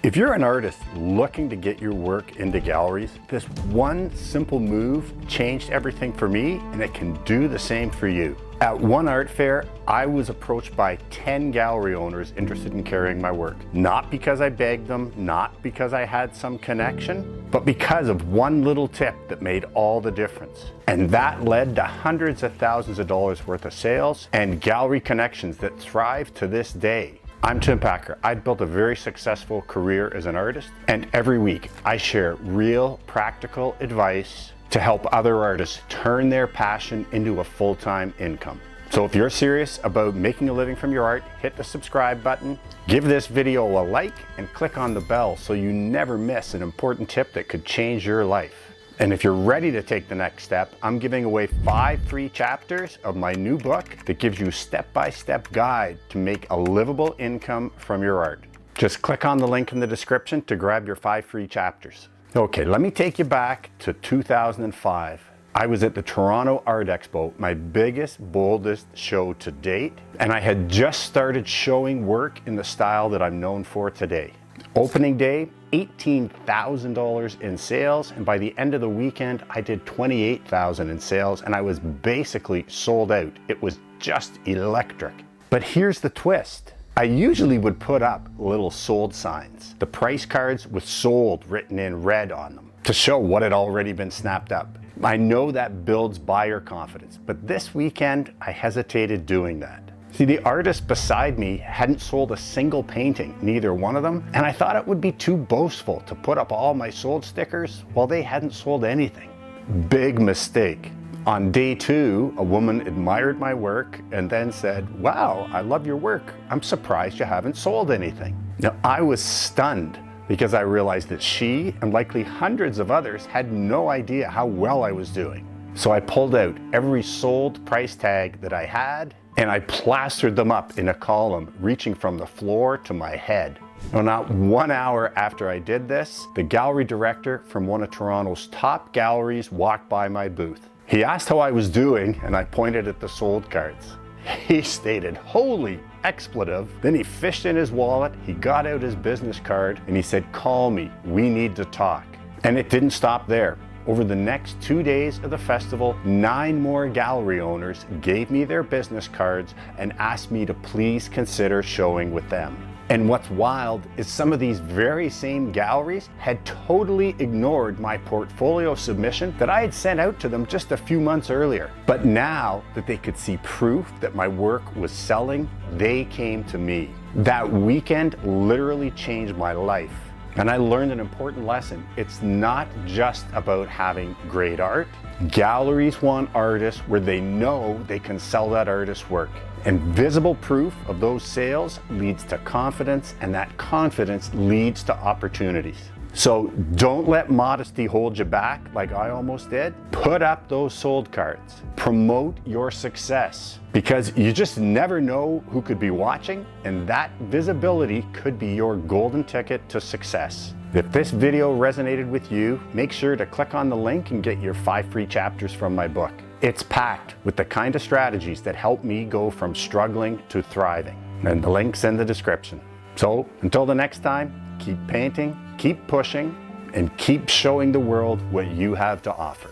If you're an artist looking to get your work into galleries, this one simple move changed everything for me, and it can do the same for you. At one art fair, I was approached by 10 gallery owners interested in carrying my work. Not because I begged them, not because I had some connection, but because of one little tip that made all the difference. And that led to hundreds of thousands of dollars worth of sales and gallery connections that thrive to this day. I'm Tim Packer. I've built a very successful career as an artist, and every week I share real, practical advice to help other artists turn their passion into a full-time income. So if you're serious about making a living from your art, hit the subscribe button, give this video a like, and click on the bell so you never miss an important tip that could change your life. And if you're ready to take the next step, I'm giving away 5 free chapters of my new book that gives you a step-by-step guide to make a livable income from your art. Just click on the link in the description to grab your 5 free chapters. Okay, let me take you back to 2005. I was at the Toronto Art Expo, my biggest, boldest show to date, and I had just started showing work in the style that I'm known for today. Opening day, $18,000 in sales, and by the end of the weekend I did $28,000 in sales, and I was basically sold out. It was just electric. But here's the twist. I usually would put up little sold signs, the price cards with sold written in red on them, to show what had already been snapped up. I know that builds buyer confidence, but this weekend I hesitated doing that. See, the artist beside me hadn't sold a single painting, neither one of them, and I thought it would be too boastful to put up all my sold stickers while they hadn't sold anything. Big mistake. On day 2, a woman admired my work and then said, "Wow, I love your work. I'm surprised you haven't sold anything." Now, I was stunned because I realized that she, and likely hundreds of others, had no idea how well I was doing. So I pulled out every sold price tag that I had, and I plastered them up in a column reaching from the floor to my head. Now, not 1 hour after I did this, the gallery director from one of Toronto's top galleries walked by my booth. He asked how I was doing, and I pointed at the sold cards. He stated, "Holy expletive." Then he fished in his wallet, he got out his business card, and he said, "Call me, we need to talk." And it didn't stop there. Over the next 2 days of the festival, 9 more gallery owners gave me their business cards and asked me to please consider showing with them. And what's wild is some of these very same galleries had totally ignored my portfolio submission that I had sent out to them just a few months earlier. But now that they could see proof that my work was selling, they came to me. That weekend literally changed my life. And I learned an important lesson. It's not just about having great art. Galleries want artists where they know they can sell that artist's work. And visible proof of those sales leads to confidence, and that confidence leads to opportunities. So don't let modesty hold you back like I almost did. Put up those sold cards. Promote your success, because you just never know who could be watching, and that visibility could be your golden ticket to success. If this video resonated with you, make sure to click on the link and get your 5 free chapters from my book. It's packed with the kind of strategies that help me go from struggling to thriving. And the link's in the description. So until the next time, keep painting, keep pushing, and keep showing the world what you have to offer.